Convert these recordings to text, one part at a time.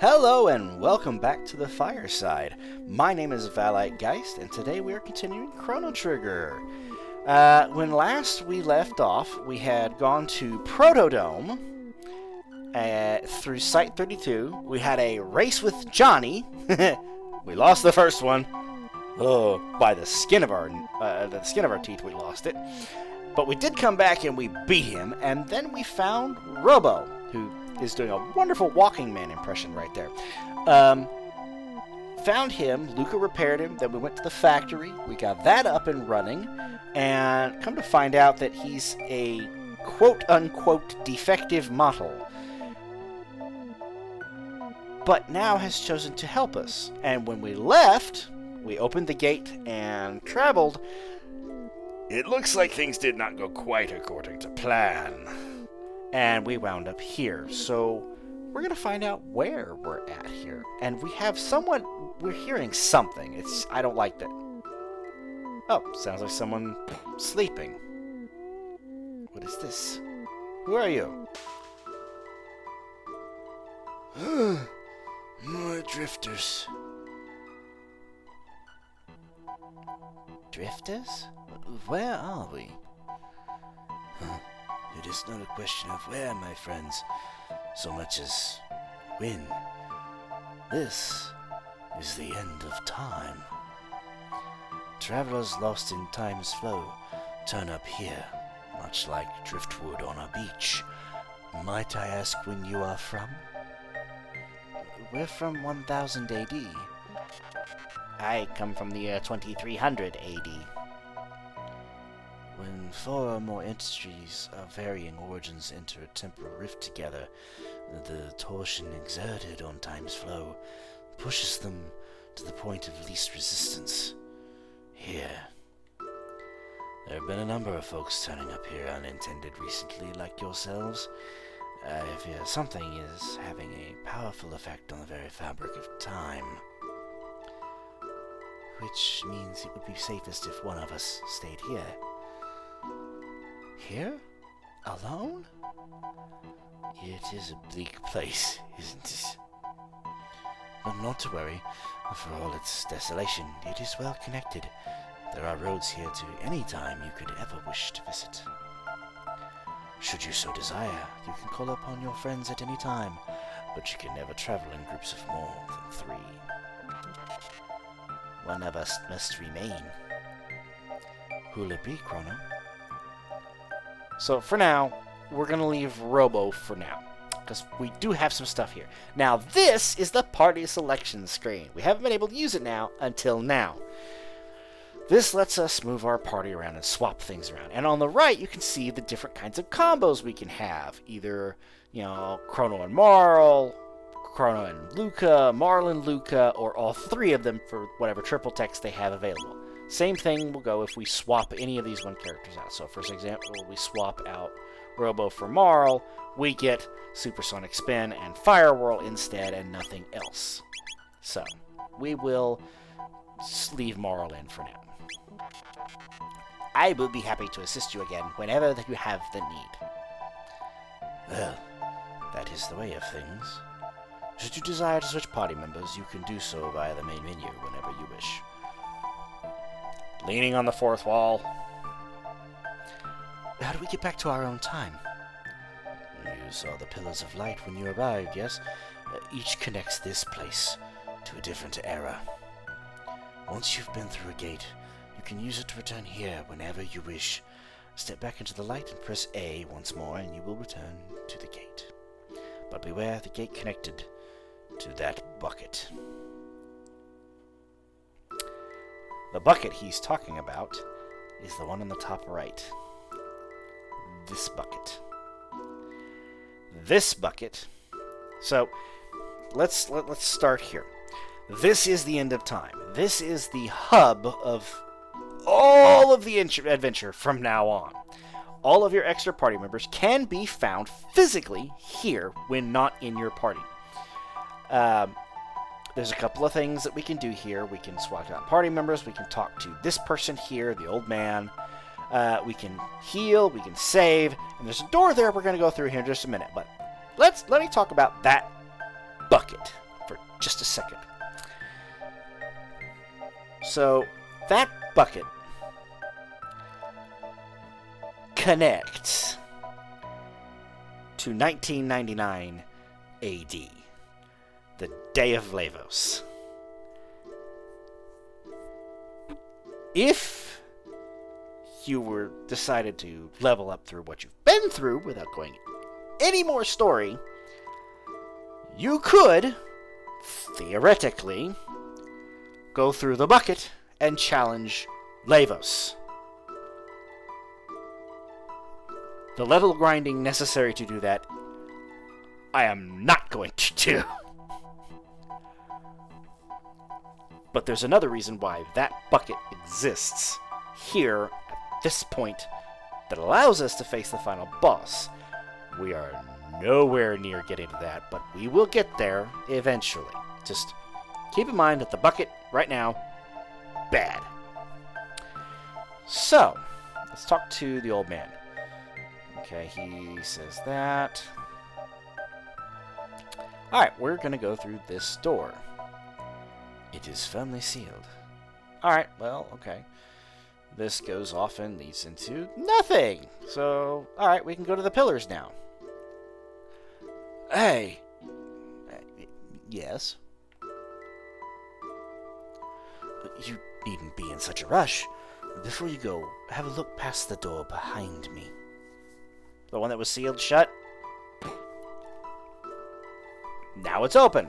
Hello and welcome back to the fireside. My name is Valite Geist, and today we are continuing Chrono Trigger. When last we left off, we had gone to Protodome through Site 32. We had a race with Johnny. We lost the first one. Oh, by the skin of our teeth, we lost it. But we did come back and we beat him, and then we found Robo, who is doing a wonderful Walking Man impression right there. Found him, Luca repaired him, then we went to the factory, we got that up and running, and come to find out that he's a quote-unquote defective model, but now has chosen to help us. And when we left, we opened the gate and traveled. It looks like things did not go quite according to plan. And we wound up here. So we're going to find out where we're at here. And we have we're hearing something. I don't like that. Oh, sounds like someone sleeping. What is this? Who are you? More drifters. Drifters? Where are we? It is not a question of where, my friends, so much as when. This is the end of time. Travelers lost in time's flow turn up here, much like driftwood on a beach. Might I ask when you are from? We're from 1000 AD. I come from the year 2300 AD. When four or more entities of varying origins enter a temporal rift together, the torsion exerted on time's flow pushes them to the point of least resistance. Here. There have been a number of folks turning up here unintended recently, like yourselves. I fear something is having a powerful effect on the very fabric of time. Which means it would be safest if one of us stayed here. Here? Alone? It is a bleak place, isn't it? But not to worry. For all its desolation, it is well connected. There are roads here to any time you could ever wish to visit. Should you so desire, you can call upon your friends at any time, but you can never travel in groups of more than 3. One of us must remain. Who'll it be, Chrono? So for now, we're going to leave Robo for now, because we do have some stuff here. Now, this is the party selection screen. We haven't been able to use it now until now. This lets us move our party around and swap things around. And on the right, you can see the different kinds of combos we can have. Either, Chrono and Marl, Chrono and Luca, Marl and Luca, or all 3 of them for whatever triple text they have available. Same thing will go if we swap any of these one characters out. So, for example, we swap out Robo for Marl, we get Supersonic Spin and Fire Whirl instead and nothing else. So, we will leave Marl in for now. I will be happy to assist you again whenever you have the need. Well, that is the way of things. Should you desire to switch party members, you can do so via the main menu whenever you wish. Leaning on the 4th wall. How do we get back to our own time? You saw the pillars of light when you arrived, yes? Each connects this place to a different era. Once you've been through a gate, you can use it to return here whenever you wish. Step back into the light and press A once more and you will return to the gate. But beware, the gate connected to that bucket. The bucket he's talking about is the one on the top right. This bucket. This bucket. So, let's start here. This is the end of time. This is the hub of all of the adventure from now on. All of your extra party members can be found physically here when not in your party. There's a couple of things that we can do here. We can swap out party members. We can talk to this person here, the old man. We can heal. We can save. And there's a door there we're going to go through here in just a minute. But let me talk about that bucket. just a second. So, that bucket connects to 1999 AD, the Day of Lavos. If you were decided to level up through what you've been through without going any more story, you could, theoretically, go through the bucket and challenge Lavos. The level grinding necessary to do that, I am not going to do. But there's another reason why that bucket exists here at this point that allows us to face the final boss. We are nowhere near getting to that, but we will get there eventually. Just keep in mind that the bucket, right now, bad. So, let's talk to the old man. Okay, he says that. Alright, we're gonna go through this door. It is firmly sealed. Alright, well, okay. This goes off and leads into nothing. So, alright, we can go to the pillars now. Hey. Yes? You needn't be in such a rush. Before you go, have a look past the door behind me. The one that was sealed shut? Now it's open.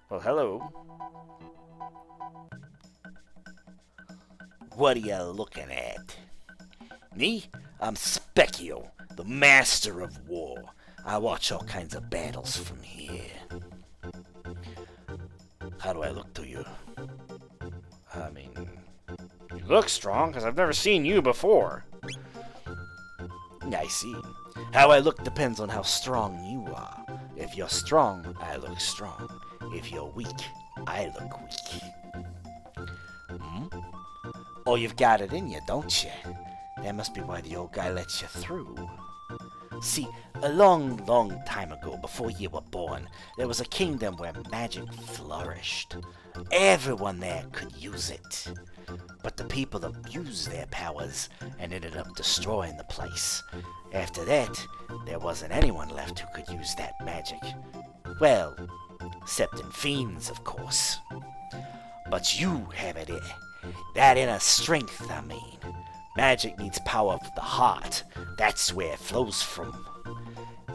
Well, hello. What are you looking at? Me? I'm Specchio, the master of war. I watch all kinds of battles from here. How do I look to you? I mean, you look strong, because I've never seen you before. I see. How I look depends on how strong you are. If you're strong, I look strong. If you're weak, I look weak. Oh, you've got it in you, don't you? That must be why the old guy lets you through. See, a long, long time ago, before you were born, there was a kingdom where magic flourished. Everyone there could use it. But the people abused their powers and ended up destroying the place. After that, there wasn't anyone left who could use that magic. Well, except in fiends, of course. But you have it, that inner strength, I mean. Magic needs power of the heart. That's where it flows from.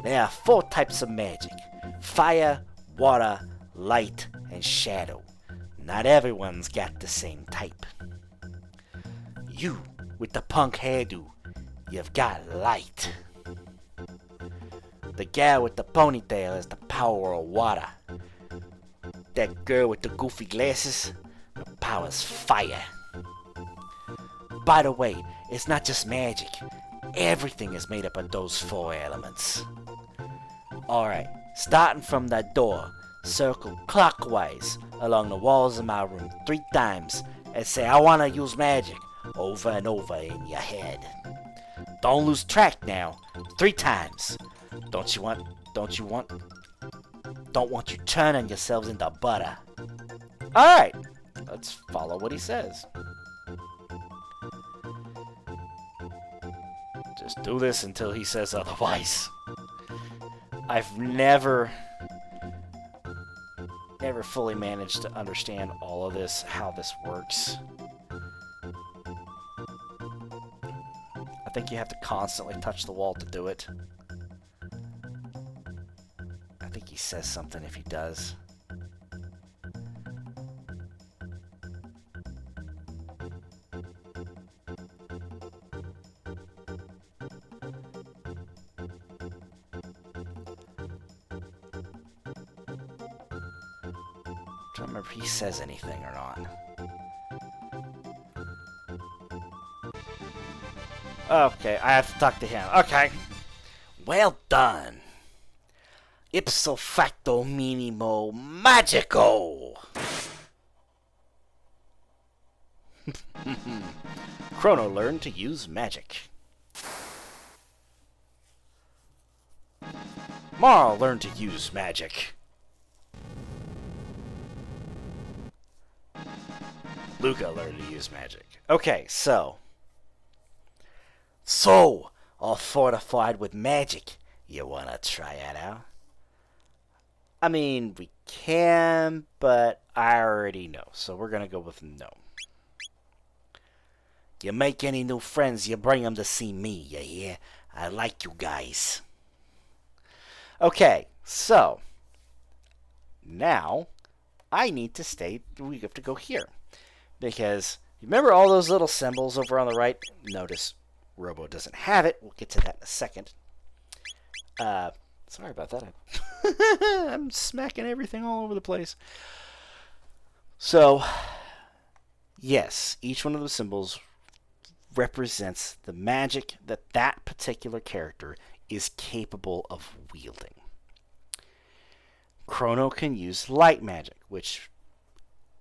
There are 4 types of magic: fire, water, light, and shadow. Not everyone's got the same type. You, with the punk hairdo, you've got light. The gal with the ponytail has the power of water. That girl with the goofy glasses, her power's fire. By the way, it's not just magic. Everything is made up of those 4 elements. Alright, starting from that door, circle clockwise along the walls of my room 3 times and say, "I want to use magic," over and over in your head. Don't lose track now. 3 times. Don't want you turning yourselves into butter. Alright, let's follow what he says. Just do this until he says otherwise. I've never fully managed to understand all of this, how this works. I think you have to constantly touch the wall to do it. I think he says something if he does. I don't remember if he says anything or not. Okay, I have to talk to him. Okay. Well done. Ipso facto minimo magico. Chrono learned to use magic. Marl learned to use magic. Luca learned to use magic. Okay, so, all fortified with magic. You wanna try it out? I mean, we can, but I already know, so we're gonna go with no. You make any new friends, you bring them to see me, you hear? I like you guys. Okay, so, now, I need to stay, we have to go here. Because, remember all those little symbols over on the right? Notice, Robo doesn't have it. We'll get to that in a second. Sorry about that. I'm smacking everything all over the place. So, yes, each one of those symbols represents the magic that that particular character is capable of wielding. Chrono can use light magic, which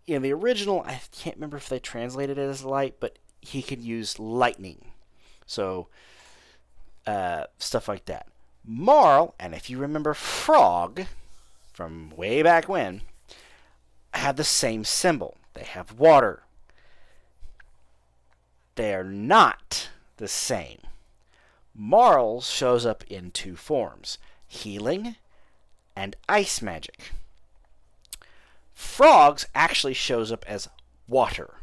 in the original, I can't remember if they translated it as light, but he could use lightning. So, stuff like that. Marl, and if you remember Frog, from way back when, have the same symbol. They have water. They are not the same. Marl's shows up in two forms, healing and ice magic. Frog's actually shows up as water.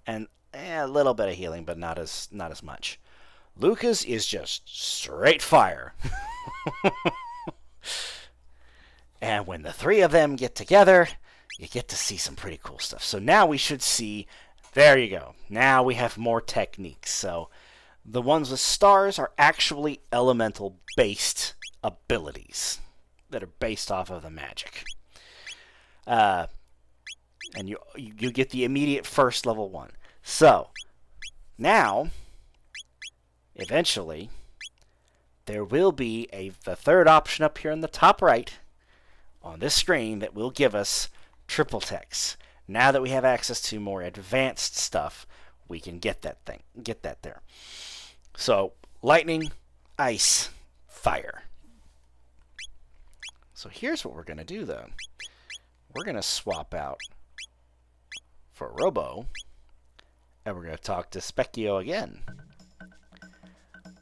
And a little bit of healing, but not as much. Luca's is just straight fire. And when the three of them get together, you get to see some pretty cool stuff. So now we should see, there you go. Now we have more techniques. So the ones with stars are actually elemental-based abilities that are based off of the magic. And you get the immediate first level one. So, now, eventually, there will be the third option up here in the top right on this screen that will give us triple text. Now that we have access to more advanced stuff, we can get that there. So, lightning, ice, fire. So here's what we're going to do, though. We're going to swap out for Robo, and we're going to talk to Specchio again.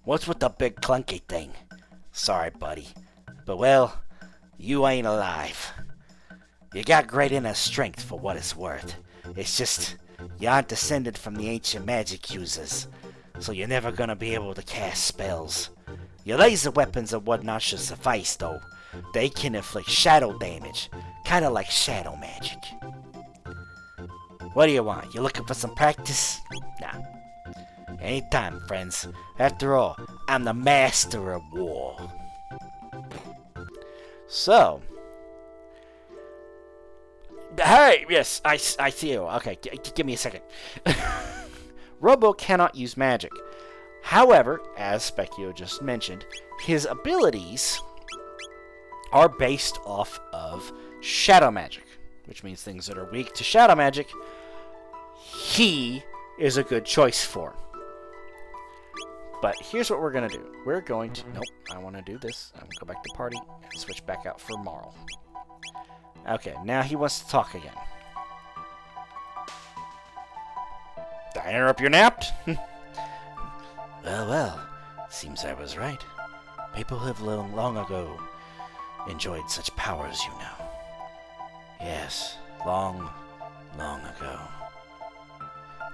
What's with the big clunky thing? Sorry, buddy. But, well, you ain't alive. You got great inner strength for what it's worth. It's just, you aren't descended from the ancient magic users, so you're never gonna be able to cast spells. Your laser weapons and whatnot should suffice, though. They can inflict shadow damage, kinda like shadow magic. What do you want? You looking for some practice? Nah. Anytime, friends. After all, I'm the master of war. So. Hey, yes, I see you. Okay, give me a second. Robo cannot use magic. However, as Specchio just mentioned, his abilities are based off of shadow magic, which means things that are weak to shadow magic, he is a good choice for. But here's what we're going to do. We're going to... Nope, I want to do this. I'm going to go back to party and switch back out for Marl. Okay, now he wants to talk again. Did I interrupt your nap? Well, seems I was right. People have long ago enjoyed such powers, you know. Yes, long ago.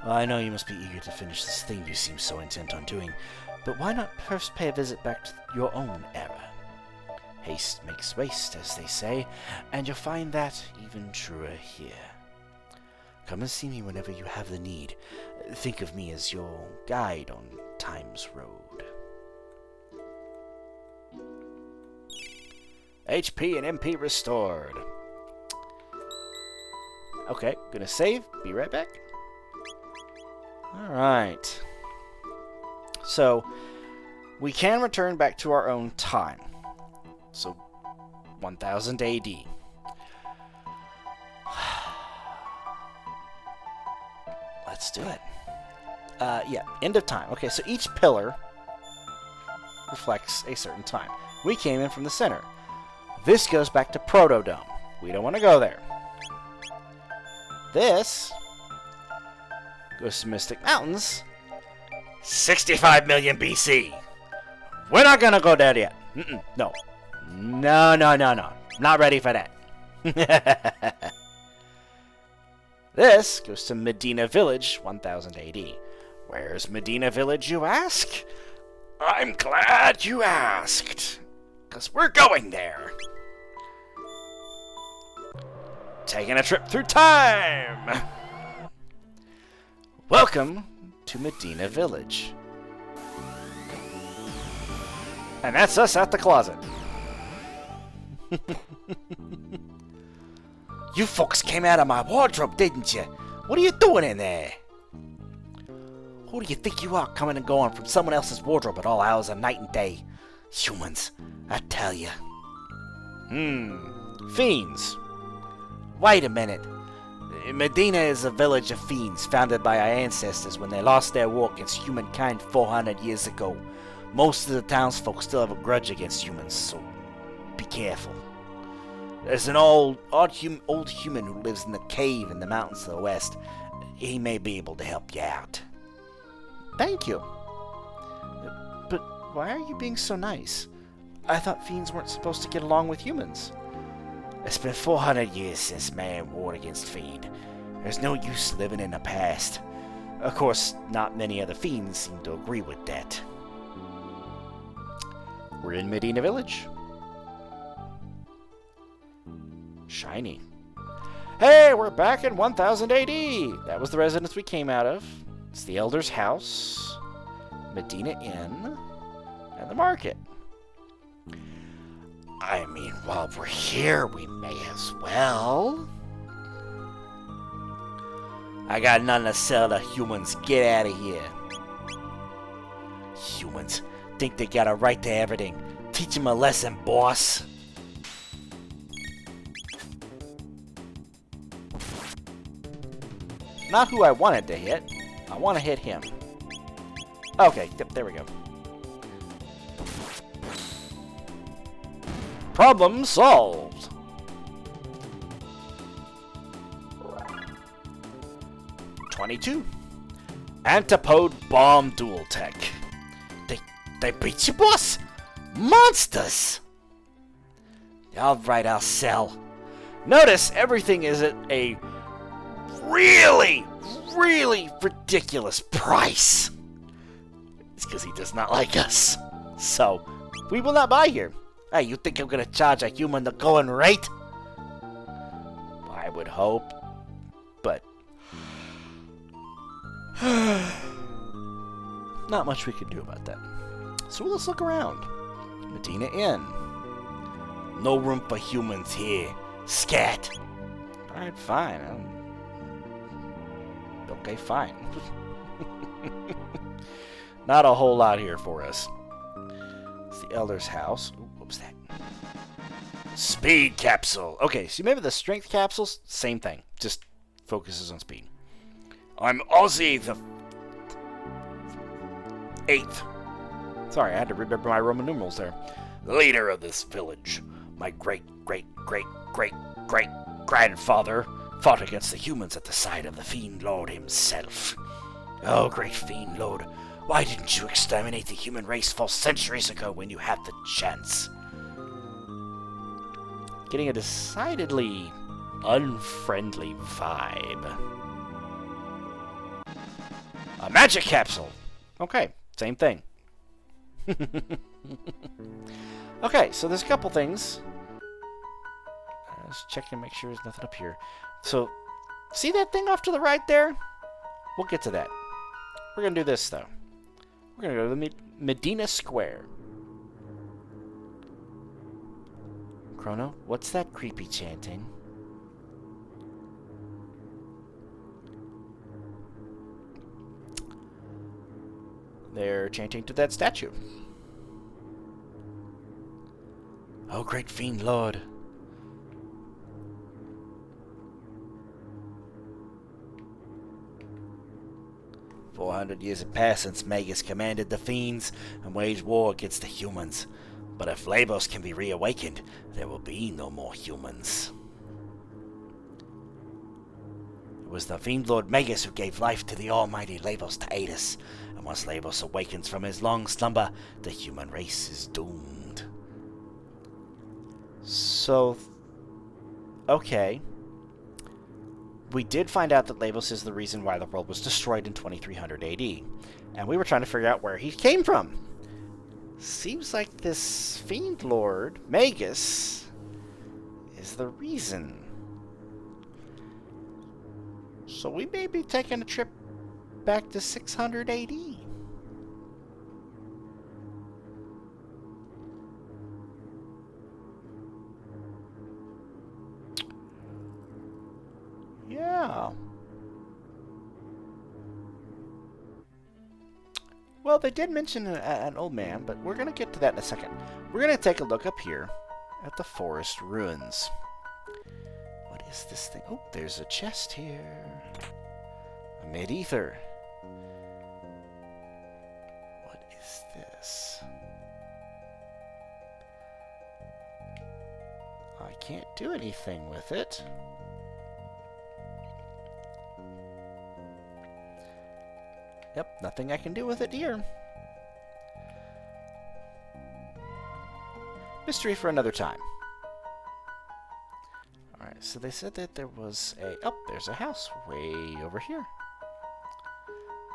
Well, I know you must be eager to finish this thing you seem so intent on doing, but why not first pay a visit back to your own era? Haste makes waste, as they say, and you'll find that even truer here. Come and see me whenever you have the need. Think of me as your guide on Time's road. HP and MP restored. Okay, gonna save. Be right back. Alright. So, we can return back to our own time. So, 1000 AD. Let's do it. Yeah, end of time. Okay, so each pillar reflects a certain time. We came in from the center. This goes back to Protodome. We don't want to go there. This goes to Mystic Mountains. 65 million BC. We're not going to go there yet. No. No. Not ready for that. This goes to Medina Village, 1000 AD. Where's Medina Village, you ask? I'm glad you asked, because we're going there. Taking a trip through time. Welcome to Medina Village. And that's us at the closet. You folks came out of my wardrobe, didn't you? What are you doing in there? Who do you think you are, coming and going from someone else's wardrobe at all hours of night and day? Humans, I tell you. Fiends. Wait a minute. Medina is a village of fiends founded by our ancestors when they lost their war against humankind 400 years ago. Most of the townsfolk still have a grudge against humans, so be careful. There's an old human who lives in the cave in the mountains to the west. He may be able to help you out. Thank you. But why are you being so nice? I thought fiends weren't supposed to get along with humans. It's been 400 years since man warred against fiend. There's no use living in the past. Of course, not many other fiends seem to agree with that. We're in Medina Village. Shiny. Hey, we're back in 1000 AD! That was the residence we came out of. It's the Elder's house, Medina Inn, and the market. I mean, while we're here, we may as well. I got nothing to sell to humans. Get out of here. Humans think they got a right to everything. Teach them a lesson, boss. Not who I wanted to hit. I want to hit him. Okay, yep, there we go. Problem solved. '22. Antipode bomb dual tech. They beat you, boss? Monsters! Alright, I'll sell. Notice everything is at a really ridiculous price. It's because he does not like us. So, we will not buy here. Hey, you think I'm gonna charge a human the going rate? I would hope, but not much we can do about that. So let's look around. Medina Inn. No room for humans here. Scat. Alright, fine. Okay, fine. Not a whole lot here for us. It's the Elder's house. Ooh, what was that? Speed capsule. Okay, so maybe the strength capsules, same thing. Just focuses on speed. I'm Ozzy the 8th. Sorry, I had to remember my Roman numerals there. Leader of this village. My great-great-great-great-grandfather fought against the humans at the side of the Fiend Lord himself. Oh, great Fiend Lord, why didn't you exterminate the human race 4 centuries ago when you had the chance? Getting a decidedly unfriendly vibe. A magic capsule! Okay, same thing. Okay, so there's a couple things. Let's check and make sure there's nothing up here. So, see that thing off to the right there? We'll get to that. We're going to do this, though. We're going to go to the Medina Square. Chrono, what's that creepy chanting? They're chanting to that statue. Oh, great Fiend Lord. 400 years have passed since Magus commanded the fiends and waged war against the humans. But if Labos can be reawakened, there will be no more humans. It was the Fiend Lord Magus who gave life to the almighty Labos to aid us, and once Labos awakens from his long slumber, the human race is doomed. So, okay. We did find out that Labos is the reason why the world was destroyed in 2300 AD, and we were trying to figure out where he came from. Seems like this Fiend Lord, Magus, is the reason. So we may be taking a trip back to 600 AD. Yeah. Well, they did mention an old man, but we're going to get to that in a second. We're going to take a look up here at the forest ruins. What is this thing? Oh, there's a chest here. A mid-ether. What is this? I can't do anything with it. Yep, nothing I can do with it here. Mystery for another time. Alright, so they said that there was a... Oh, there's a house way over here.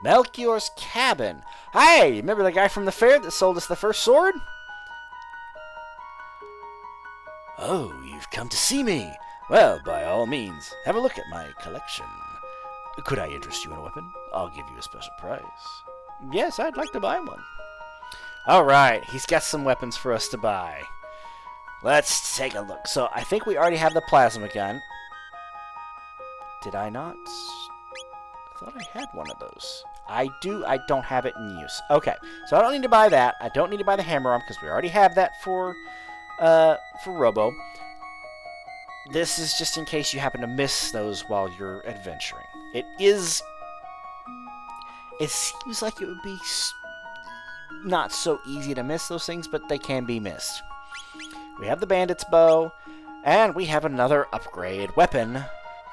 Melchior's Cabin. Hey, remember the guy from the fair that sold us the first sword? Oh, you've come to see me. Well, by all means, have a look at my collection. Could I interest you in a weapon? I'll give you a special price. Yes, I'd like to buy one. Alright, he's got some weapons for us to buy. Let's take a look. So, I think we already have the plasma gun. Did I not? I thought I had one of those. I do. I don't have it in use. Okay, so I don't need to buy that. I don't need to buy the hammer arm because we already have that for Robo. This is just in case you happen to miss those while you're adventuring. It seems like it would be not so easy to miss those things, but they can be missed. We have the bandit's bow, and we have another upgrade weapon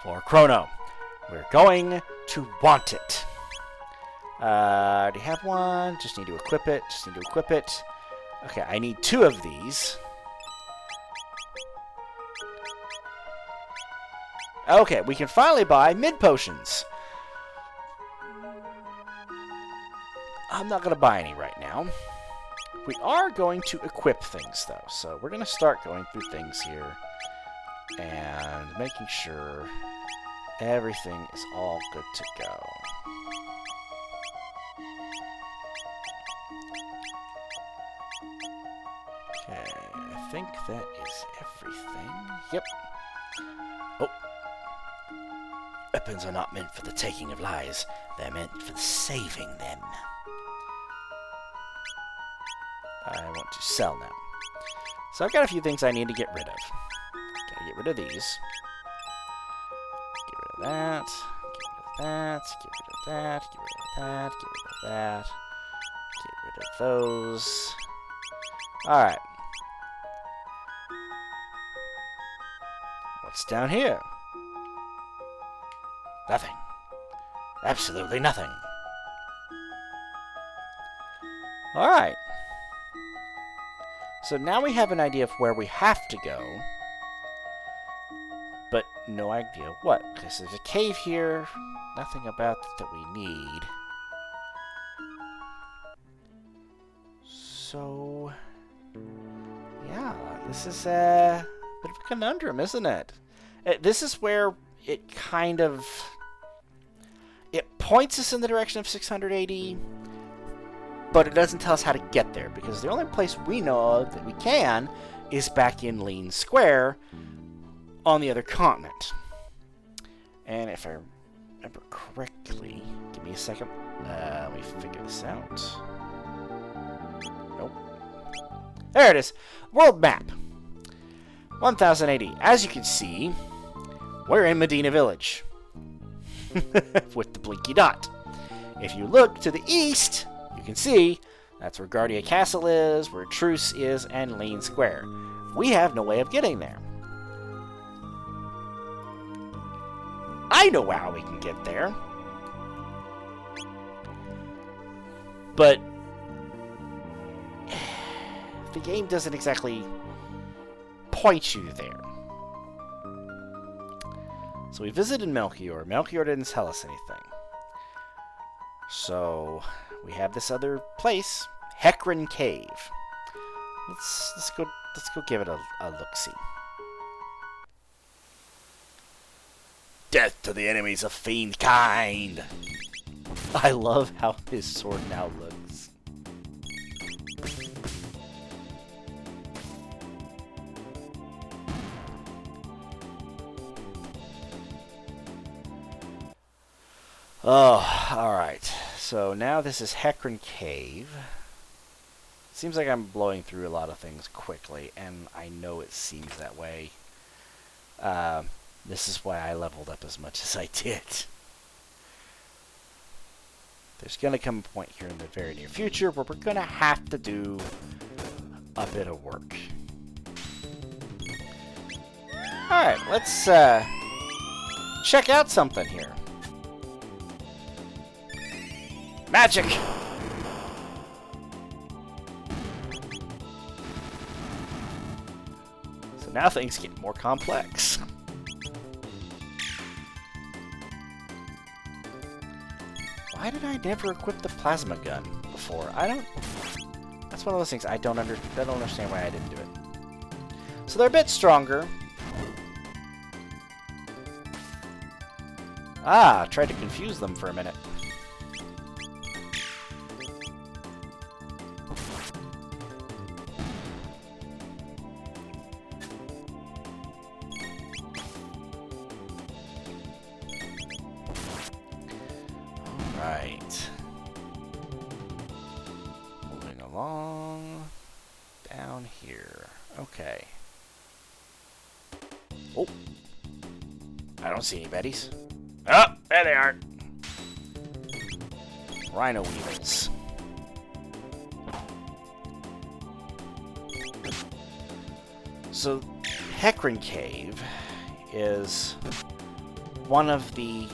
for Chrono. We're going to want it. Do you have one? Just need to equip it. Okay, I need 2 of these. Okay, we can finally buy mid potions. I'm not going to buy any right now. We are going to equip things, though. So we're going to start going through things here and making sure everything is all good to go. Okay, I think that is everything. Yep. Oh. Weapons are not meant for the taking of lives. They're meant for saving them. I want to sell now. So I've got a few things I need to get rid of. Gotta get rid of these. Get rid of that. Get rid of that. Get rid of that. Get rid of that. Get rid of that. Get rid of those. Alright. What's down here? Nothing. Absolutely nothing. Alright. So now we have an idea of where we have to go, but no idea what. Because there's a cave here, nothing about it that we need. So, yeah, this is a bit of a conundrum, isn't it? This is where it kind of... It points us in the direction of 600 AD, but it doesn't tell us how to get there, because the only place we know of that we can is back in Lean Square on the other continent. And if I remember correctly, give me a second, let me figure this out. Nope. There it is. World map. 1080. As you can see, we're in Medina Village. With the blinky dot. If you look to the east, you can see that's where Guardia Castle is, where Truce is, and Lane Square. We have no way of getting there. I know how we can get there. But the game doesn't exactly point you there. So we visited Melchior. Melchior didn't tell us anything. So we have this other place, Heckran Cave. Let's go give it a look-see. Death to the enemies of fiend kind! I love how his sword now looks. Oh, alright. So now this is Heckran Cave. Seems like I'm blowing through a lot of things quickly, and I know it seems that way. This is why I leveled up as much as I did. There's going to come a point here in the very near future where we're going to have to do a bit of work. Alright, let's check out something here. Magic! So now things get more complex. Why did I never equip the plasma gun before? That's one of those things I don't understand why I didn't do it. So they're a bit stronger. Ah, tried to confuse them for a minute. Right. Moving along down here. Okay. Oh. I don't see any betties. Oh, there they are. Rhino weevils. So, Heckran Cave is one of the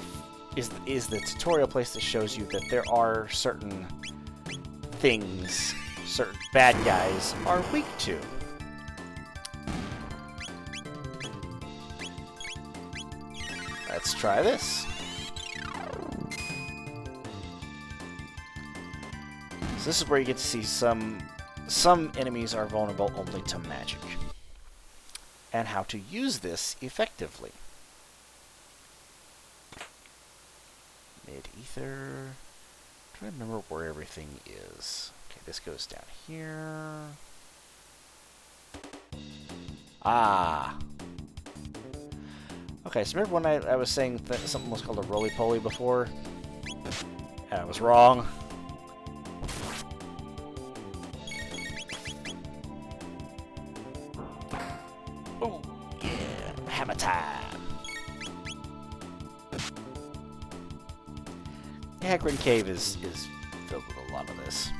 is the tutorial place that shows you that there are certain things, certain bad guys are weak to. Let's try this. So this is where you get to see some enemies are vulnerable only to magic, and how to use this effectively. Mid-ether. Trying to remember where everything is. Okay, this goes down here. Ah. Okay, so remember when I was saying that something was called a roly-poly before? And I was wrong. Oh, yeah. Hammer time. Heckran Cave is filled with a lot of this.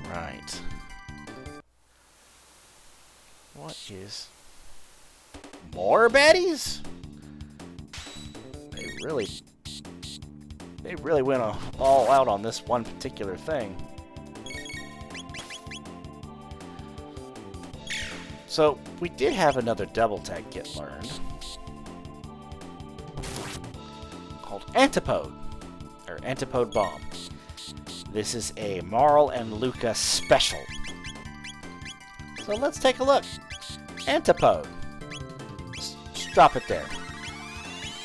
Right. What is... more baddies? They really went all out on this one particular thing. So, we did have another double tag get learned, called Antipode, or Antipode Bomb. This is a Marl and Luca special. So let's take a look. Antipode. Just drop it there.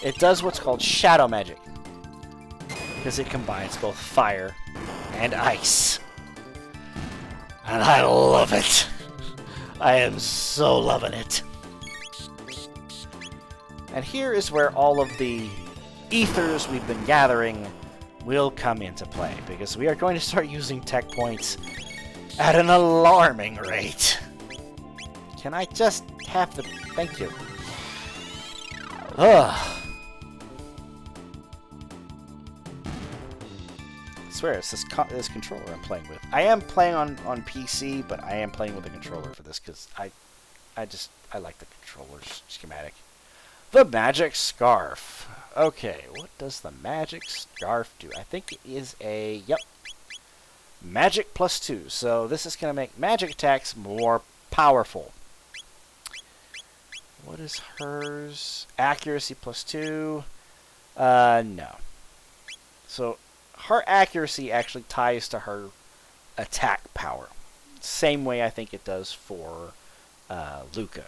It does what's called shadow magic, because it combines both fire and ice. And I love it. I am so loving it. And here is where all of the ethers we've been gathering will come into play, because we are going to start using tech points At an alarming rate. Can I just have the... Thank you. Ugh. I swear, it's this controller I'm playing with. I am playing on PC, but I am playing with a controller for this because I like the controller's schematic. The magic scarf. Okay, what does the magic scarf do? I think it is a... Yep. Magic +2. So this is going to make magic attacks more powerful. What is hers? Accuracy +2. No. So her accuracy actually ties to her attack power. Same way I think it does for Luca.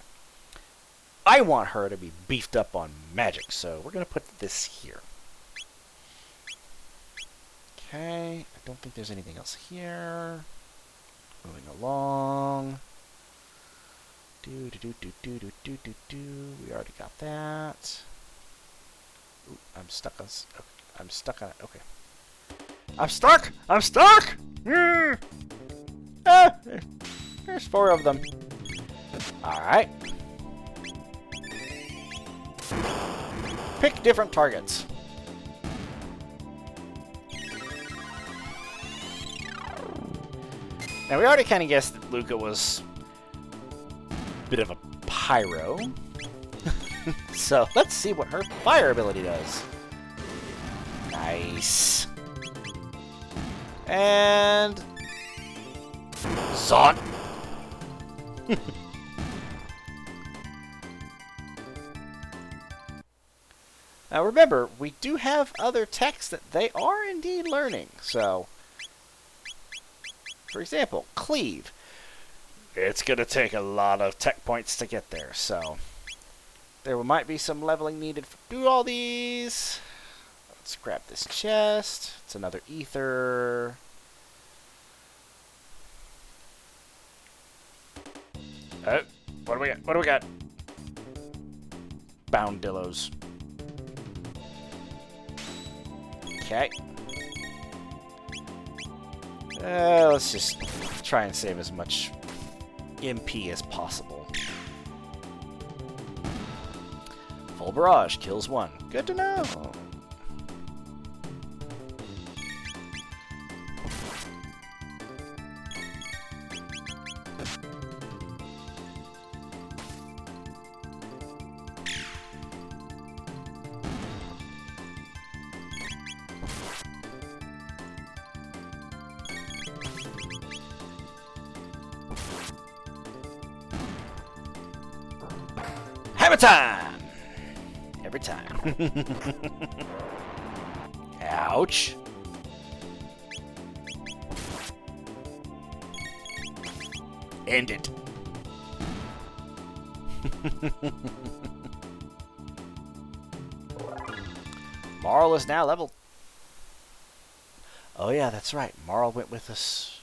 I want her to be beefed up on magic, so we're going to put this here. Okay, I don't think there's anything else here. Moving along. We already got that. Ooh, I'm stuck on it. Okay. I'm stuck! I'm stuck! Ah, there's 4 of them. Alright. Pick different targets. Now, we already kind of guessed that Luca was a bit of a pyro. So, let's see what her fire ability does. Nice. And... Zon! Now, remember, we do have other techs that they are indeed learning, so... For example, Cleave. It's going to take a lot of tech points to get there, so... There might be some leveling needed to do all these. Let's grab this chest. It's another ether. Oh, what do we got? What do we got? Boundillos. Okay. Let's just try and save as much MP as possible. Full barrage kills 1. Good to know. Hammer time! Every time. Ouch. End it. Marl is now leveled. Oh yeah, that's right. Marl went with us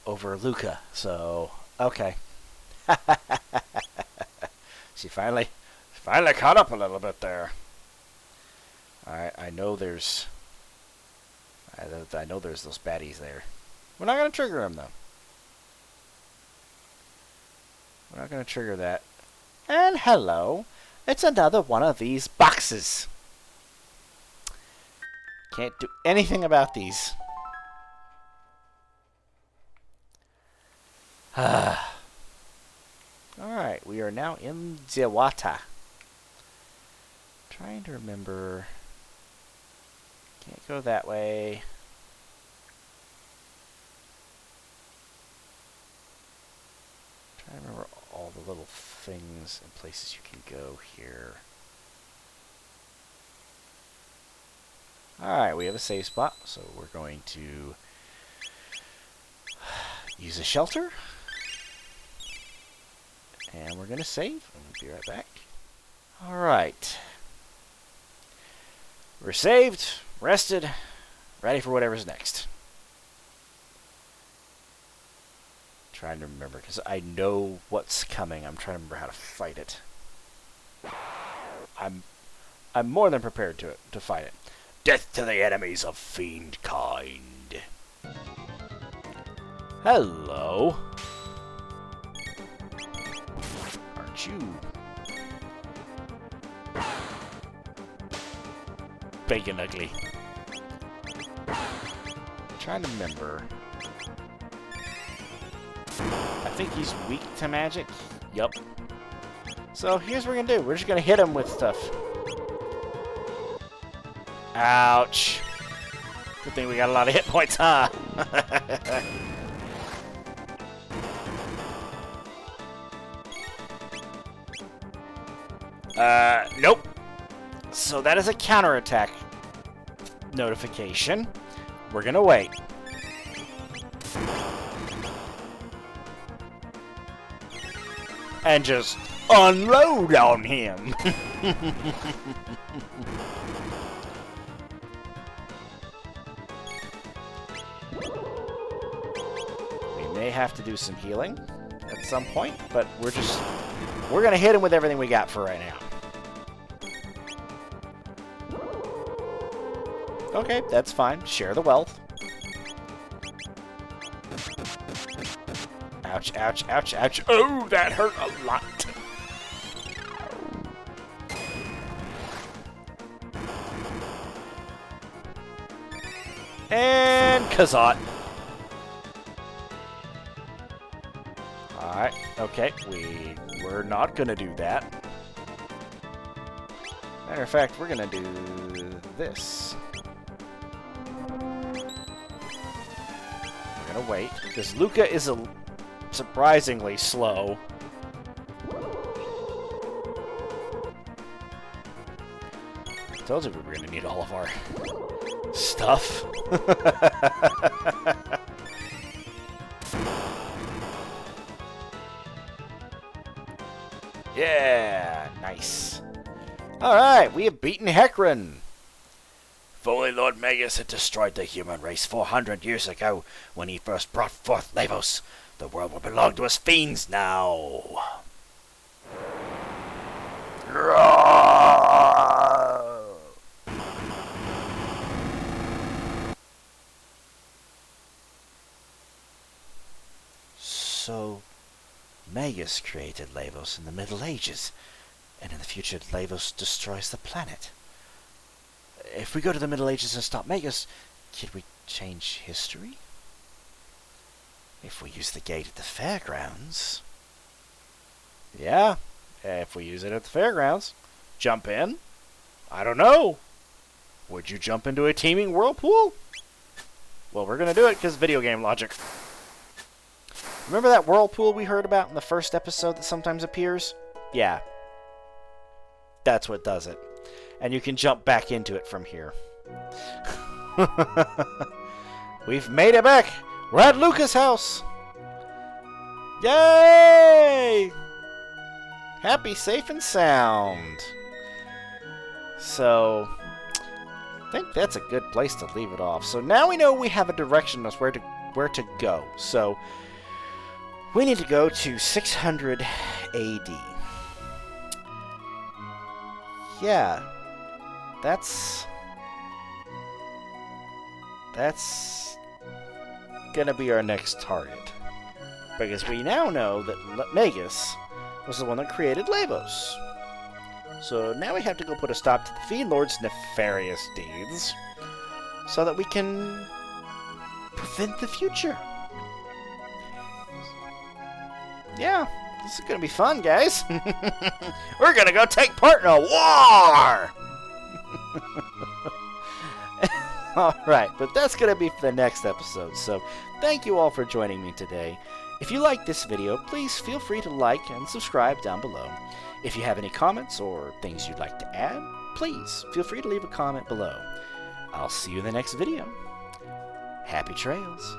over Luca, so okay. She finally caught up a little bit there. I know there's those baddies there. We're not gonna trigger them though. We're not gonna trigger that. And hello, it's another one of these boxes. Can't do anything about these. Alright, we are now in Dewata. Trying to remember. Can't go that way. Trying to remember all the little things and places you can go here. Alright, we have a save spot, so we're going to use a shelter. And we're going to save, and we'll be right back. Alright. We're saved, rested, ready for whatever's next. Trying to remember, because I know what's coming. I'm trying to remember how to fight it. I'm more than prepared to fight it. Death to the enemies of fiend kind. Hello. Aren't you big and ugly? Trying to remember. I think he's weak to magic. Yup. So here's what we're gonna do. We're just gonna hit him with stuff. Ouch. Good thing we got a lot of hit points, huh? Nope. So that is a counterattack notification. We're gonna wait. And just unload on him. We may have to do some healing at some point, but we're gonna hit him with everything we got for right now. Okay, that's fine. Share the wealth. Ouch, ouch, ouch, ouch. Oh, that hurt a lot. And Kazat. Alright, okay. We're not gonna do that. Matter of fact, we're gonna do this. We're gonna wait, because Luca is surprisingly slow. I told you we were gonna need all of our stuff. Yeah, nice. Alright, we have beaten Heckran. If only Lord Magus had destroyed the human race 400 years ago when he first brought forth Lavos, the world would belong to us fiends now. So, Magus created Lavos in the Middle Ages, and in the future Lavos destroys the planet. If we go to the Middle Ages and stop Magus, can we change history? If we use the gate at the fairgrounds... Yeah, if we use it at the fairgrounds. Jump in? I don't know. Would you jump into a teeming whirlpool? Well, we're gonna do it because video game logic. Remember that whirlpool we heard about in the first episode that sometimes appears? Yeah. That's what does it. And you can jump back into it from here. We've made it back! We're at Luca's house! Yay! Happy, safe, and sound. So, I think that's a good place to leave it off. So now we know we have a direction as where to go. So, we need to go to 600 AD. Yeah, that's gonna be our next target. Because we now know that Magus was the one that created Lavos. So now we have to go put a stop to the Fiend Lord's nefarious deeds so that we can prevent the future. Yeah, this is gonna be fun, guys. We're gonna go take part in a war! Alright, but that's gonna be for the next episode, so thank you all for joining me today. If you liked this video, please feel free to like and subscribe down below. If you have any comments or things you'd like to add, please feel free to leave a comment below. I'll see you in the next video. Happy trails!